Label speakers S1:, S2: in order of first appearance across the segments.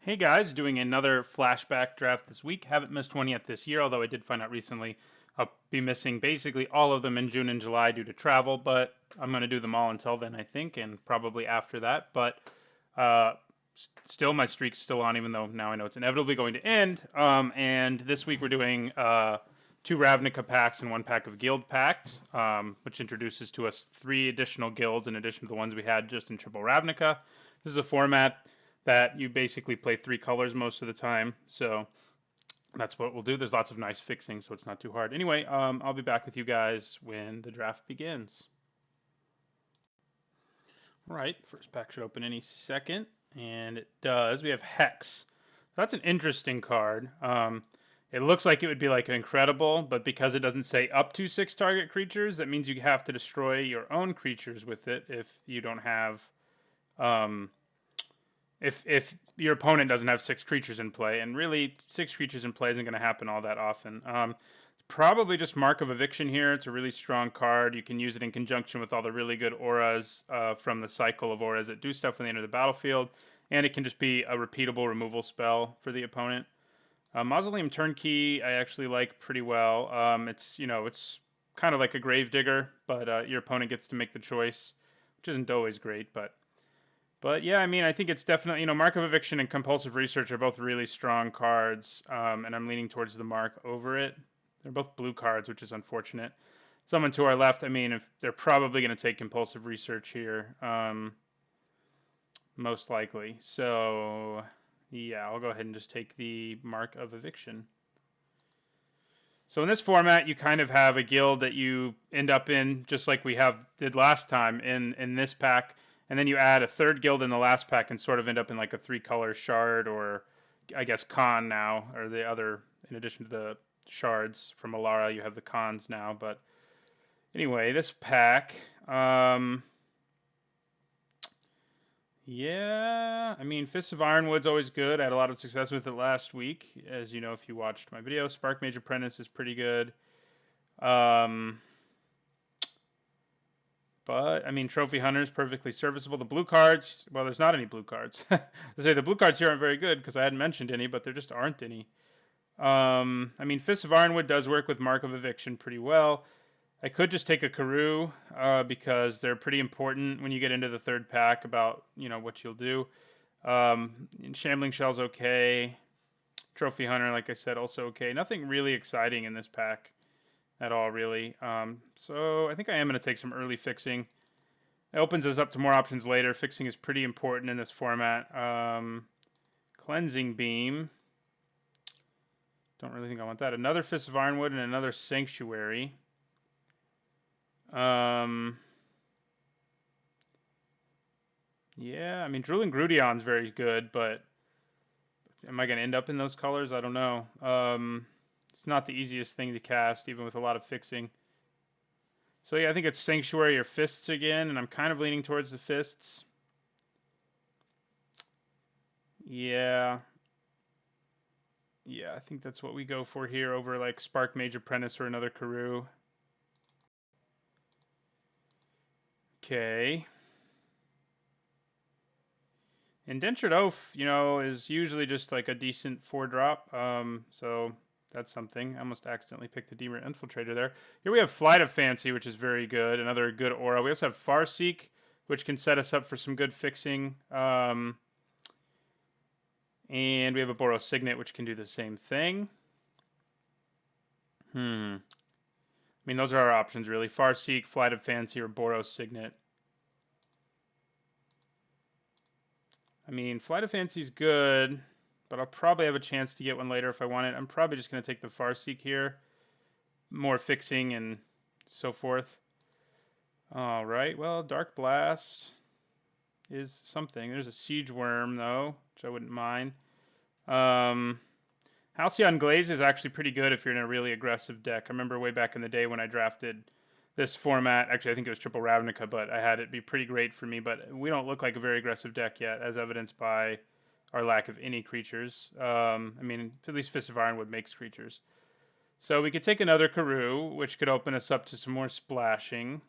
S1: Hey guys, doing another flashback draft this week. Haven't missed one yet this year, although I did find out recently I'll be missing basically all of them in June and July due to travel, but I'm going to do them all until then, I think, and probably after that. But uh, still, my streak's still on, even though now I know it's inevitably going to end. And this week we're doing two Ravnica packs and one pack of Guildpact, which introduces to us three additional guilds in addition to the ones we had just in Triple Ravnica. This is a format that you basically play three colors most of the time. So that's what we'll do. There's lots of nice fixing, so it's not too hard. Anyway, I'll be back with you guys when the draft begins. All right, first pack should open any second, and it does. We have Hex. That's an interesting card. It looks like it would be like incredible, but because it doesn't say up to 6 target creatures, that means you have to destroy your own creatures with it if you don't have um, if your opponent doesn't have 6 creatures in play, and really 6 creatures in play isn't going to happen all that often. Probably just Mark of Eviction here. It's a really strong card. You can use it in conjunction with all the really good auras from the cycle of auras that do stuff when they enter the battlefield, and it can just be a repeatable removal spell for the opponent. Mausoleum Turnkey I actually like pretty well. It's kind of like a Gravedigger, but your opponent gets to make the choice, which isn't always great, but yeah, I mean, I think it's definitely, Mark of Eviction and Compulsive Research are both really strong cards, and I'm leaning towards the Mark over it. They're both blue cards, which is unfortunate. Someone to our left, I mean, if they're probably going to take Compulsive Research here, most likely. So, yeah, I'll go ahead and just take the Mark of Eviction. So in this format, you kind of have a guild that you end up in, just like we did last time in this pack, and then you add a third guild in the last pack and sort of end up in like a 3-color shard, or I guess Khan now, or the other, in addition to the shards from Alara, you have the Khans now. But anyway, this pack, yeah, I mean, Fists of Ironwood's always good. I had a lot of success with it last week, as you know if you watched my video. Spark Mage Apprentice is pretty good. But, I mean, Trophy Hunter is perfectly serviceable. The blue cards, well, there's not any blue cards. I say the blue cards here aren't very good because I hadn't mentioned any, but there just aren't any. I mean, Fist of Ironwood does work with Mark of Eviction pretty well. I could just take a Karoo because they're pretty important when you get into the third pack about, what you'll do. Shambling Shell's okay. Trophy Hunter, like I said, also okay. Nothing really exciting in this pack at all, really. So I think I am going to take some early fixing. It opens us up to more options later. Fixing is pretty important in this format. Cleansing Beam. Don't really think I want that. Another Fist of Ironwood and another Sanctuary. Yeah, I mean, Drooling Grudion's very good, but am I going to end up in those colors? I don't know. It's not the easiest thing to cast, even with a lot of fixing. So yeah, I think it's Sanctuary or Fists again, and I'm kind of leaning towards the Fists. Yeah. Yeah, I think that's what we go for here over like Spark Mage Apprentice or another Karoo. Okay. Indentured Oath, is usually just like a decent 4-drop. So that's something. I almost accidentally picked the Demon Infiltrator there. Here we have Flight of Fancy, which is very good. Another good aura. We also have Farseek, which can set us up for some good fixing. And we have a Boros Signet, which can do the same thing. I mean, those are our options, really. Farseek, Flight of Fancy, or Boros Signet. I mean, Flight of Fancy is good, but I'll probably have a chance to get one later if I want it. I'm probably just going to take the Farseek here. More fixing and so forth. All right, well, Dark Blast is something. There's a Siege Worm, though, which I wouldn't mind. Halcyon Glaze is actually pretty good if you're in a really aggressive deck. I remember way back in the day when I drafted this format. Actually, I think it was Triple Ravnica, but I had it be pretty great for me. But we don't look like a very aggressive deck yet, as evidenced by our lack of any creatures. I mean, at least Fist of Ironwood makes creatures. So we could take another Karoo, which could open us up to some more splashing.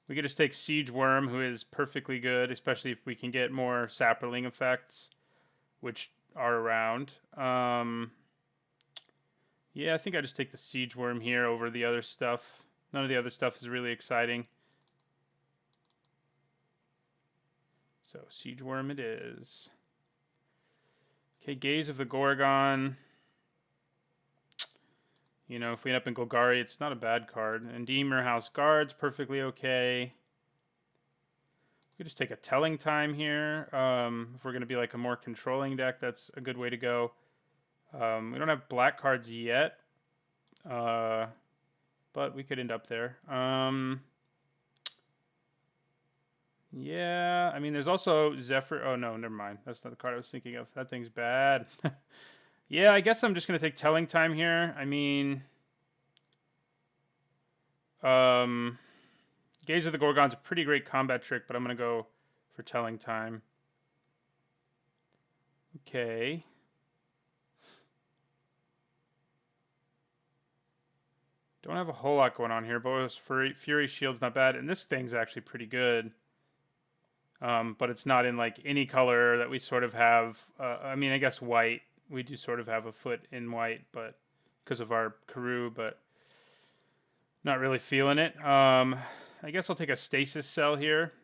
S1: We could just take Siege Worm, who is perfectly good, especially if we can get more Sapperling effects, which are around. Yeah, I think I just take the Siege Worm here over the other stuff. None of the other stuff is really exciting. So Siege Worm it is. Okay, Gaze of the Gorgon. You know, if we end up in Golgari, it's not a bad card. And Endeamer House Guards, perfectly okay. We could just take a Telling Time here. If we're going to be like a more controlling deck, that's a good way to go. We don't have black cards yet. But we could end up there. Yeah, I mean, there's also Zephyr. Oh, no, never mind. That's not the card I was thinking of. That thing's bad. Yeah, I guess I'm just going to take Telling Time here. I mean, Gaze of the Gorgon's a pretty great combat trick, but I'm going to go for Telling Time. Okay. Don't have a whole lot going on here. Bo's Fury Shield's not bad, and this thing's actually pretty good. But it's not in like any color that we sort of have. I mean, I guess white. We do sort of have a foot in white, but because of our Karoo, but not really feeling it. I guess I'll take a Stasis Cell here.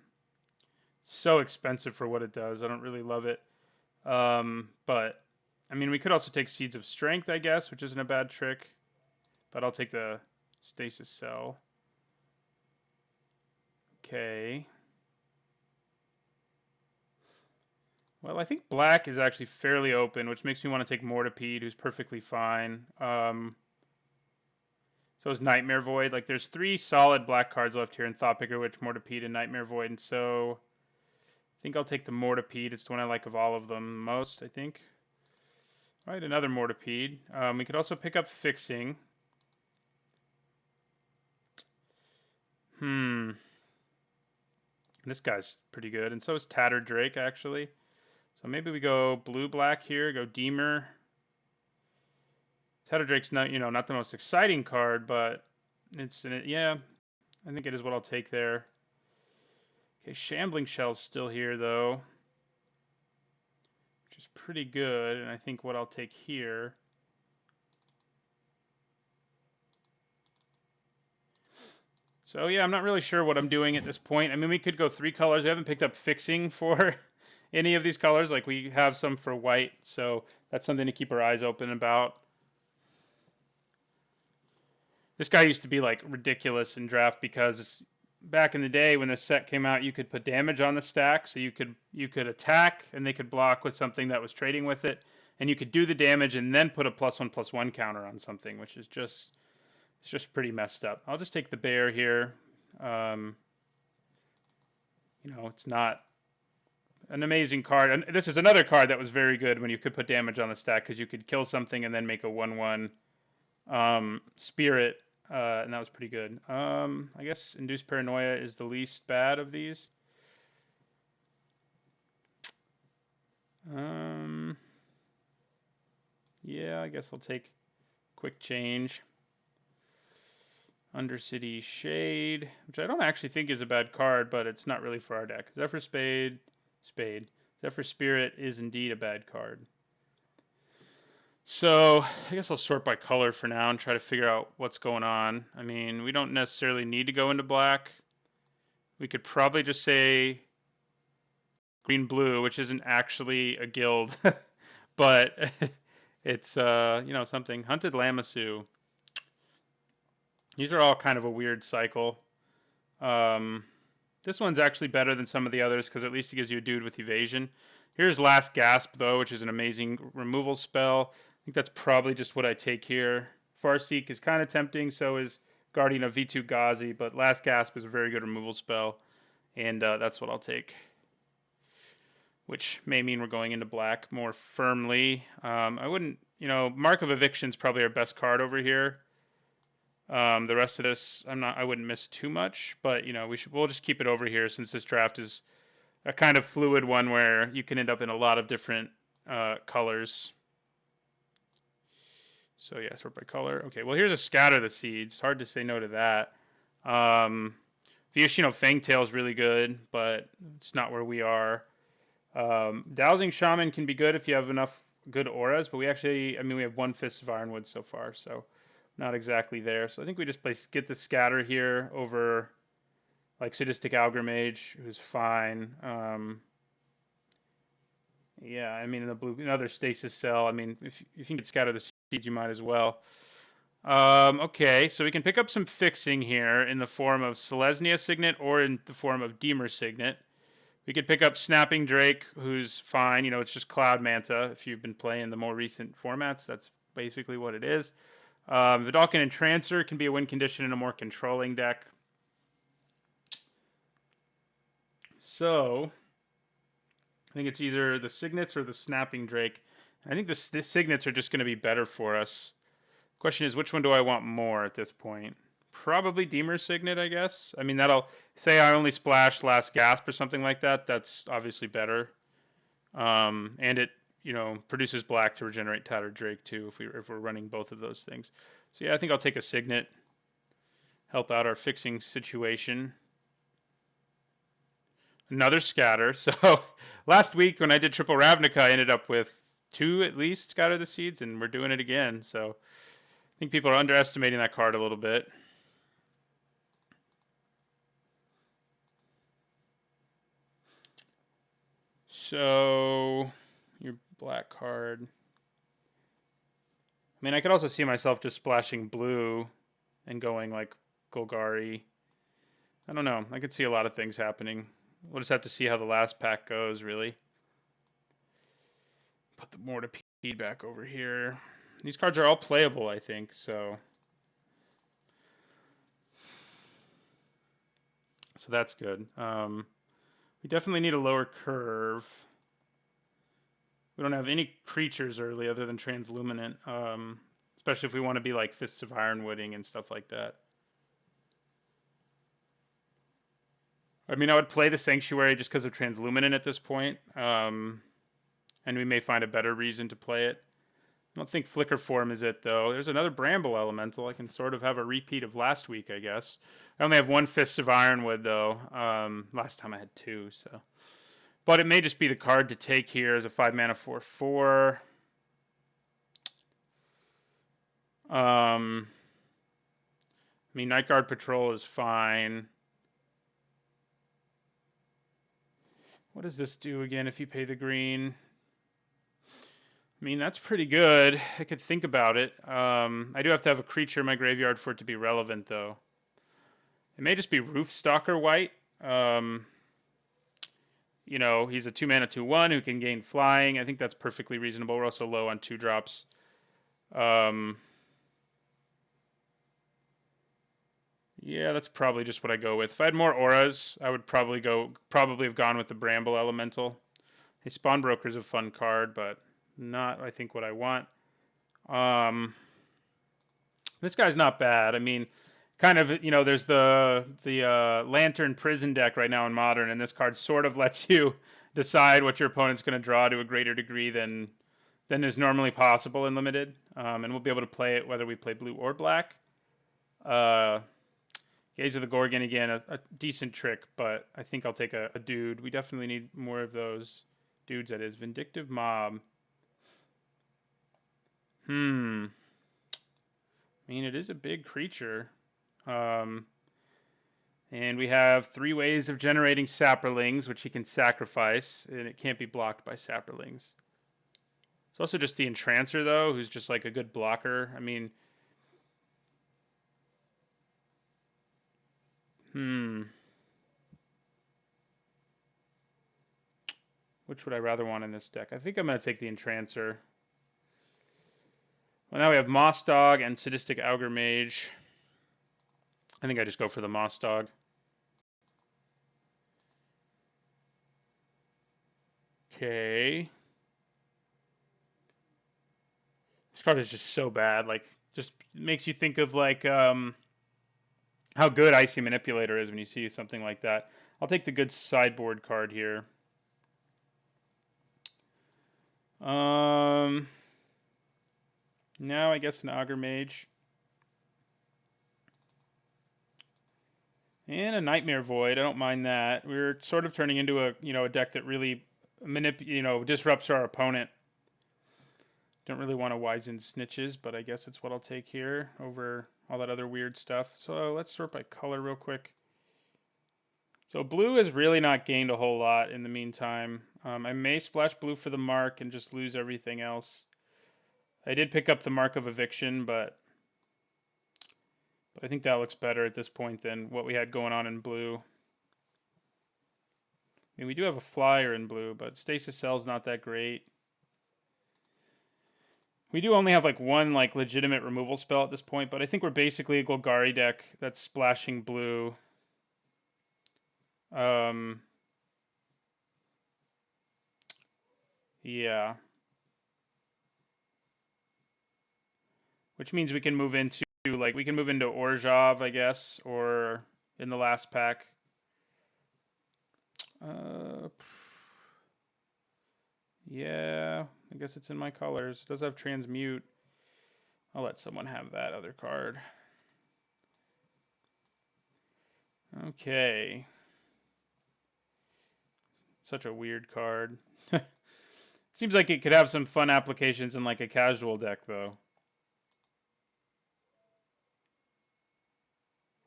S1: So expensive for what it does. I don't really love it. But I mean, we could also take Seeds of Strength, I guess, which isn't a bad trick. But I'll take the Stasis Cell. Okay. Well, I think black is actually fairly open, which makes me want to take Mortipede, who's perfectly fine. So is Nightmare Void. Like, there's 3 solid black cards left here in Thoughtpicker Witch, Mortipede, and Nightmare Void. And so I think I'll take the Mortipede. It's the one I like of all of them most, I think. All right, another Mortipede. We could also pick up Fixing. This guy's pretty good, and so is Tattered Drake, actually. So maybe we go blue-black here, go Deemer. Tattered Drake's not, not the most exciting card, but it's in it. Yeah, I think it is what I'll take there. Okay, Shambling Shell's still here, though, which is pretty good, and I think what I'll take here. So yeah, I'm not really sure what I'm doing at this point. I mean, we could go 3 colors. We haven't picked up Fixing for any of these colors. Like, we have some for white, so that's something to keep our eyes open about. This guy used to be like ridiculous in draft because back in the day when this set came out, you could put damage on the stack, so you could attack and they could block with something that was trading with it, and you could do the damage and then put a +1/+1 counter on something, which is just pretty messed up. I'll just take the bear here. It's not an amazing card. And this is another card that was very good when you could put damage on the stack because you could kill something and then make a 1/1 spirit, and that was pretty good. I guess Induced Paranoia is the least bad of these. Yeah, I guess I'll take Quick Change. Undercity Shade, which I don't actually think is a bad card, but it's not really for our deck. Zephyr Spade. Zephyr Spirit is indeed a bad card. So I guess I'll sort by color for now and try to figure out what's going on. I mean, we don't necessarily need to go into black. We could probably just say green-blue, which isn't actually a guild, but it's something. Hunted Lamassu. These are all kind of a weird cycle. This one's actually better than some of the others because at least it gives you a dude with evasion. Here's Last Gasp, though, which is an amazing removal spell. I think that's probably just what I take here. Farseek is kind of tempting, so is Guardian of V2 Ghazi, but Last Gasp is a very good removal spell, and that's what I'll take. Which may mean we're going into black more firmly. I wouldn't, Mark of Eviction's probably our best card over here. The rest of this, I wouldn't miss too much, but we'll just keep it over here since this draft is a kind of fluid one where you can end up in a lot of different colors. So yeah, sort by color. Okay, well here's a Scatter the Seeds. Hard to say no to that. Viashino Fangtail is really good, but it's not where we are. Dowsing Shaman can be good if you have enough good auras, but we have one Fist of Ironwood so far, so not exactly there. So I think we just get the Scatter here over like Sadistic Algrimage, who's fine. Yeah, I mean, another Stasis Cell. I mean, if you can get Scatter the Seeds, you might as well. Okay, so we can pick up some fixing here in the form of Selesnya Signet or in the form of Deemer Signet. We could pick up Snapping Drake, who's fine. You know, it's just Cloud Manta. If you've been playing the more recent formats, that's basically what it is. Vidalcan Entrancer can be a win condition in a more controlling deck. So, I think it's either the Signets or the Snapping Drake. I think the Signets are just going to be better for us. Question is, which one do I want more at this point? Probably Deemer Signet, I guess. I mean, that'll say I only splash Last Gasp or something like that. That's obviously better. And it, produces black to regenerate Tattered Drake too if we're running both of those things. So yeah, I think I'll take a Signet. Help out our fixing situation. Another Scatter. So last week when I did Triple Ravnica, I ended up with 2 at least Scatter the Seeds, and we're doing it again. So I think people are underestimating that card a little bit. So, your black card. I mean, I could also see myself just splashing blue and going like Golgari. I don't know. I could see a lot of things happening. We'll just have to see how the last pack goes, really. Put the Mortar back over here. These cards are all playable, I think, so that's good. We definitely need a lower curve. We don't have any creatures early other than Transluminant, especially if we want to be like Fists of Ironwooding and stuff like that. I mean, I would play the Sanctuary just because of Transluminant at this point, and we may find a better reason to play it. I don't think Flicker Form is it, though. There's another Bramble Elemental. I can sort of have a repeat of last week, I guess. I only have one Fist of Ironwood, though. Last time I had 2, so. But it may just be the card to take here as a 5-mana 4/4. I mean, Night Guard Patrol is fine. What does this do again if you pay the green? I mean, that's pretty good. I could think about it. I do have to have a creature in my graveyard for it to be relevant, though. It may just be Roofstalker white. He's a 2-mana 2/1 who can gain flying. I think that's perfectly reasonable. We're also low on 2-drops. Yeah, that's probably just what I go with. If I had more auras, I would probably have gone with the Bramble Elemental. Hey, Spawn Broker is a fun card, but not, I think, what I want. This guy's not bad. I mean, kind of, there's the Lantern Prison deck right now in Modern, and this card sort of lets you decide what your opponent's going to draw to a greater degree than is normally possible in Limited. And we'll be able to play it whether we play blue or black. Gaze of the Gorgon, again, a decent trick, but I think I'll take a dude. We definitely need more of those dudes, that is. Vindictive Mob. I mean, it is a big creature. And we have 3 ways of generating Saprolings, which he can sacrifice, and it can't be blocked by Saprolings. It's also just the Entrancer, though, who's just like a good blocker. I mean, which would I rather want in this deck? I think I'm going to take the Entrancer. Well, now we have Moss Dog and Sadistic Algrimage. I think I just go for the Moss Dog. Okay. This card is just so bad. Like, just makes you think of, like, how good Icy Manipulator is when you see something like that. I'll take the good sideboard card here. Now I guess an Augur Mage. And a Nightmare Void. I don't mind that. We're sort of turning into a a deck that really disrupts our opponent. Don't really want to Wizened Snitches, but I guess it's what I'll take here over all that other weird stuff. So let's sort by color real quick. So blue has really not gained a whole lot in the meantime. I may splash blue for the mark and just lose everything else. I did pick up the Mark of Eviction, but I think that looks better at this point than what we had going on in blue. I mean, we do have a flyer in blue, but Stasis Cell's not that great. We do only have like one like legitimate removal spell at this point, but I think we're basically a Golgari deck that's splashing blue. Yeah. Which means we can move into Orzhov, I guess, or in the last pack. Yeah, I guess it's in my colors. It does have Transmute. I'll let someone have that other card. Okay. Such a weird card. Seems like it could have some fun applications in like a casual deck, though.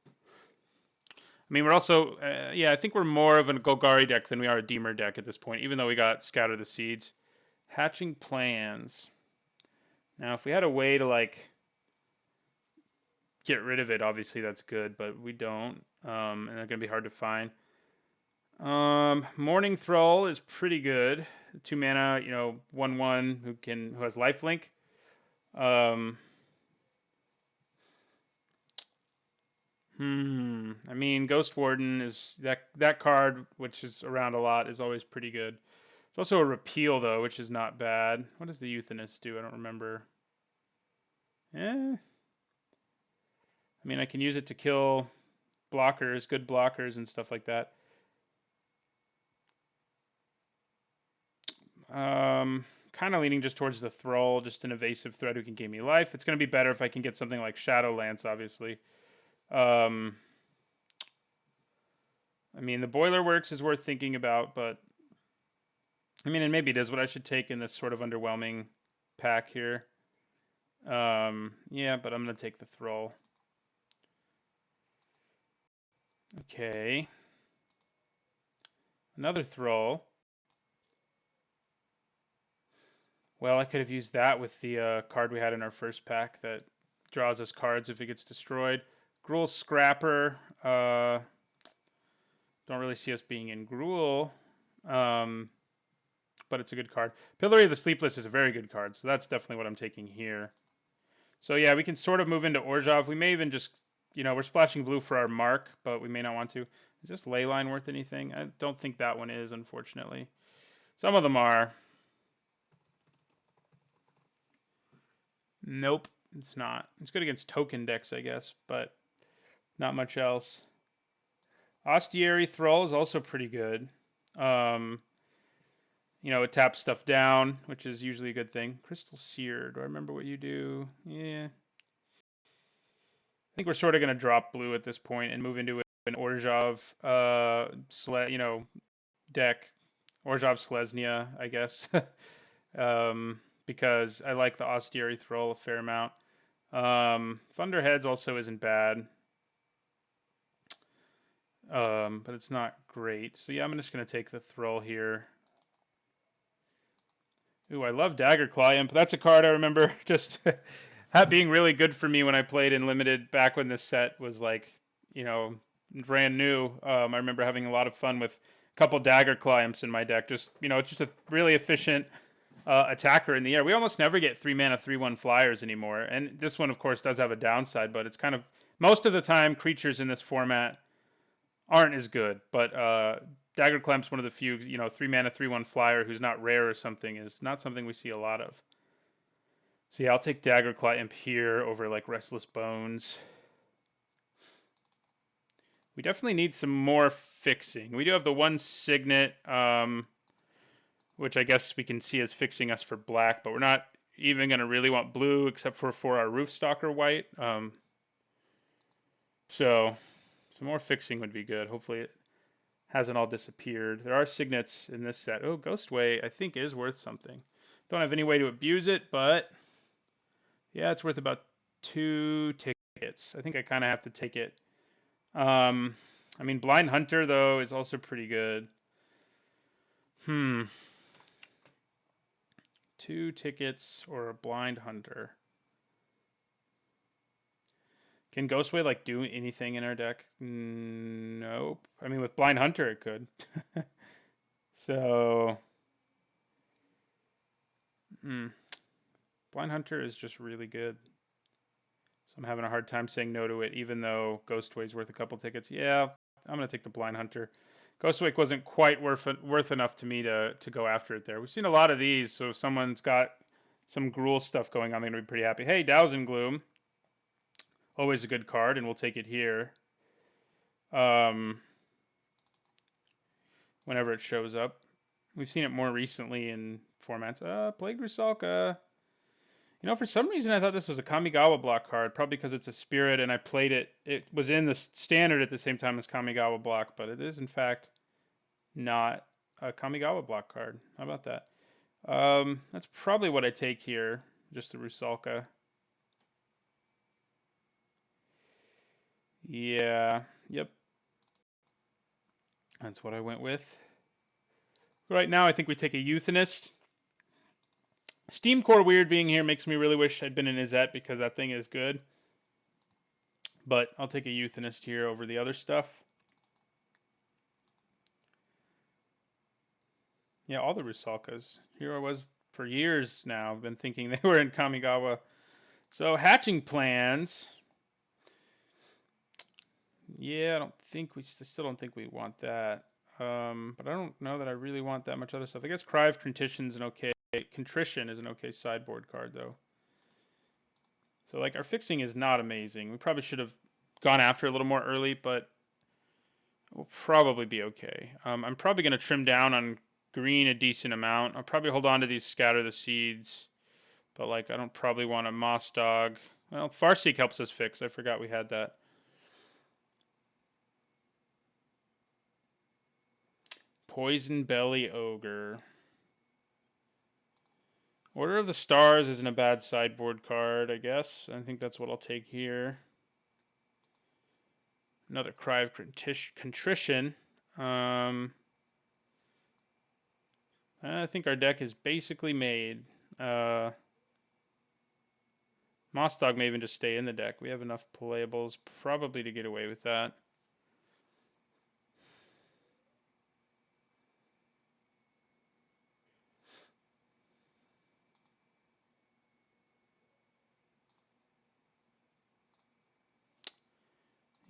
S1: I mean, we're also, I think we're more of a Golgari deck than we are a Deemer deck at this point, even though we got Scatter the Seeds. Hatching Plans. Now, if we had a way to, like, get rid of it, obviously that's good, but we don't, and they're going to be hard to find. Morning Thrall is pretty good. 2 mana, 1/1 who has lifelink. I mean, Ghost Warden is that card, which is around a lot, is always pretty good. It's also a repeal though, which is not bad. What does the Euthanist do? I don't remember. I mean, I can use it to kill blockers, good blockers, and stuff like that. Kind of leaning just towards the Thrall, just an evasive threat who can gain me life. It's going to be better if I can get something like Shadowlance, obviously. I mean, the Boiler Works is worth thinking about, but I mean, and maybe it is what I should take in this sort of underwhelming pack here. Yeah, but I'm going to take the Thrall. Okay. Another Thrall. Well, I could have used that with the card we had in our first pack that draws us cards if it gets destroyed. Gruul Scrapper. Don't really see us being in Gruul. But it's a good card. Pillory of the Sleepless is a very good card, so that's definitely what I'm taking here. So yeah, we can sort of move into Orzhov. We may even just, we're splashing blue for our mark, but we may not want to. Is this Leyline worth anything? I don't think that one is, unfortunately. Some of them are. Nope, it's not. It's good against token decks, I guess, but not much else. Ostiary Thrall is also pretty good. It taps stuff down, which is usually a good thing. Crystal Seer, do I remember what you do? Yeah. I think we're sort of going to drop blue at this point and move into an Orzhov deck. Orzhov Selesnya, I guess. Because I like the Ostiary Thrall a fair amount. Thunderheads also isn't bad. But it's not great. So yeah, I'm just going to take the Thrall here. Ooh, I love Daggerclaw Imp. That's a card I remember just being really good for me when I played in Limited back when this set was like, brand new. I remember having a lot of fun with a couple Daggerclaw Imps in my deck. Just, it's just a really efficient attacker in the air. We almost never get 3-mana 3/1 flyers anymore. And this one, of course, does have a downside, but it's kind of, most of the time, creatures in this format aren't as good. But Daggerclamp's one of the few, 3-mana 3/1 flyer who's not rare or something is not something we see a lot of. So yeah, I'll take Daggerclaw Imp here over like Restless Bones. We definitely need some more fixing. We do have the one Signet, which I guess we can see as fixing us for black, but we're not even going to really want blue except for our Roofstalker white. So Some more fixing would be good. Hopefully it hasn't all disappeared. There are signets in this set. Oh, Ghostway I think is worth something. Don't have any way to abuse it, but yeah, it's worth about 2 tickets. I think I kind of have to take it. I mean, Blind Hunter, though, is also pretty good. 2 tickets or a Blind Hunter. Can Ghostway, like, do anything in our deck? Nope. I mean, with Blind Hunter, it could. So... Blind Hunter is just really good. So I'm having a hard time saying no to it, even though Ghostway's worth a couple tickets. Yeah, I'm going to take the Blind Hunter. Ghostway wasn't quite worth enough to me to go after it there. We've seen a lot of these, so if someone's got some Gruul stuff going on, they're going to be pretty happy. Hey, Dowsing Gloom. Always a good card, and we'll take it here. Whenever it shows up. We've seen it more recently in formats. Plagued Rusalka. You know, for some reason I thought this was a Kamigawa block card, probably because it's a spirit and I played it. It was in the standard at the same time as Kamigawa block, but it is in fact not a Kamigawa block card. How about that? That's probably what I take here, just the Rusalka. Yeah, yep. That's what I went with. Right now I think we take a Euthanist. Steam Core Weird being here makes me really wish I'd been in Izzet because that thing is good. But I'll take a Euthanist here over the other stuff. Yeah, all the Rusalkas. Here I was for years now. I've been thinking they were in Kamigawa. So, hatching plans. Yeah, I still don't think we want that. But I don't know that I really want that much other stuff. I guess Cry of Contrition's an okay. Contrition is an okay sideboard card, though. So, like, our fixing is not amazing. We probably should have gone after it a little more early, but we'll probably be okay. I'm probably going to trim down on green a decent amount. I'll probably hold on to these Scatter the Seeds, but, like, I don't probably want a Moss Dog. Well, Farseek helps us fix. I forgot we had that. Poison Belly Ogre. Order of the Stars isn't a bad sideboard card, I guess. I think that's what I'll take here. Another Cry of Contrition. I think our deck is basically made. Moss Dog may even just stay in the deck. We have enough playables probably to get away with that.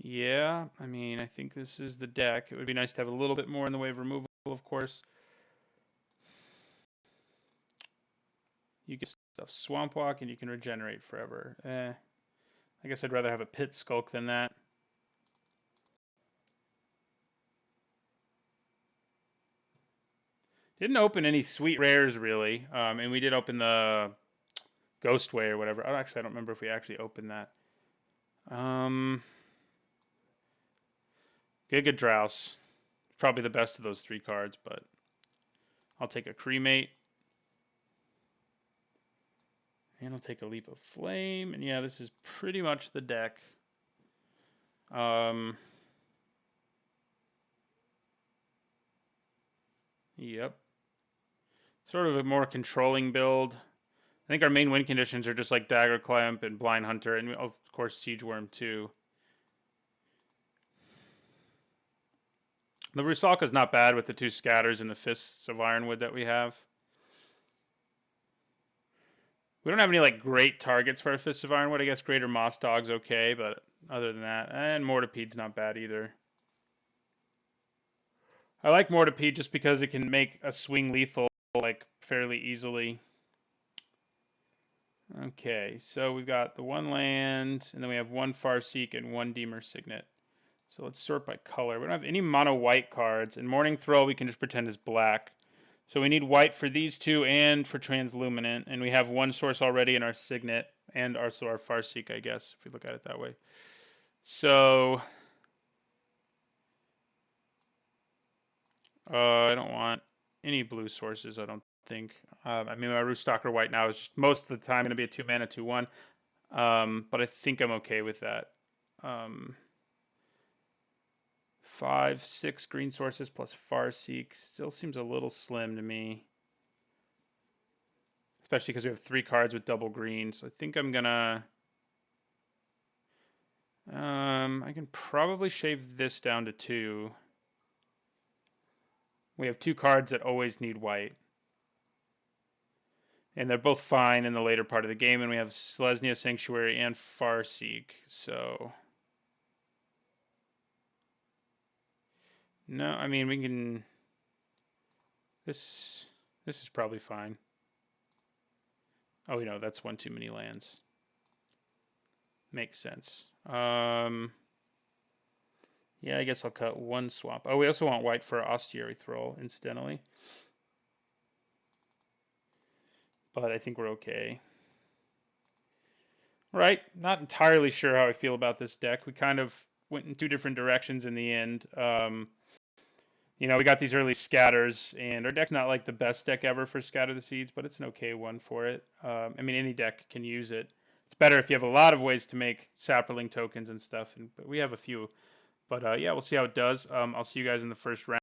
S1: Yeah, I mean, I think this is the deck. It would be nice to have a little bit more in the way of removal, of course. You get stuff Swamp Walk and you can regenerate forever. I guess I'd rather have a Pit Skulk than that. Didn't open any sweet rares, really. And we did open the Ghostway or whatever. Oh, actually, I don't remember if we actually opened that. Giga Drouse. Probably the best of those 3 cards, but I'll take a Cremate. And I'll take a Leap of Flame. And yeah, this is pretty much the deck. Yep. Sort of a more controlling build. I think our main win conditions are just like Dagger Clamp and Blind Hunter, and of course Siege Worm too. The Rusalka's not bad with the 2 scatters and the Fists of Ironwood that we have. We don't have any like great targets for our Fists of Ironwood. I guess Greater Moss Dog's okay, but other than that, and Mortipede's not bad either. I like Mortipede just because it can make a swing lethal like fairly easily. Okay, so we've got the 1 land, and then we have 1 Farseek and 1 Deemer Signet. So let's sort by color. We don't have any mono white cards. In Morning Throw, we can just pretend is black. So we need white for these 2 and for Transluminant. And we have 1 source already in our Signet and also our Farseek, I guess, if we look at it that way. So I don't want any blue sources, I don't think. I mean, my Rootstalker white now is just most of the time going to be a 2-mana 2/1. But I think I'm okay with that. 5, 6 green sources plus Farseek still seems a little slim to me. Especially because we have 3 cards with double green. So I think I'm gonna... I can probably shave this down to 2. We have 2 cards that always need white. And they're both fine in the later part of the game. And we have Selesnya Sanctuary and Farseek. So... No, I mean, we can... This is probably fine. Oh, you know, that's one too many lands. Makes sense. Yeah, I guess I'll cut 1 swamp. Oh, we also want white for Ostiary Thrall, incidentally. But I think we're okay. Right, not entirely sure how I feel about this deck. We kind of went in 2 different directions in the end. You know, we got these early scatters, and our deck's not like the best deck ever for Scatter the Seeds, but it's an okay one for it. I mean, any deck can use it. It's better if you have a lot of ways to make Saproling tokens and stuff, but we have a few. But yeah, we'll see how it does. I'll see you guys in the first round.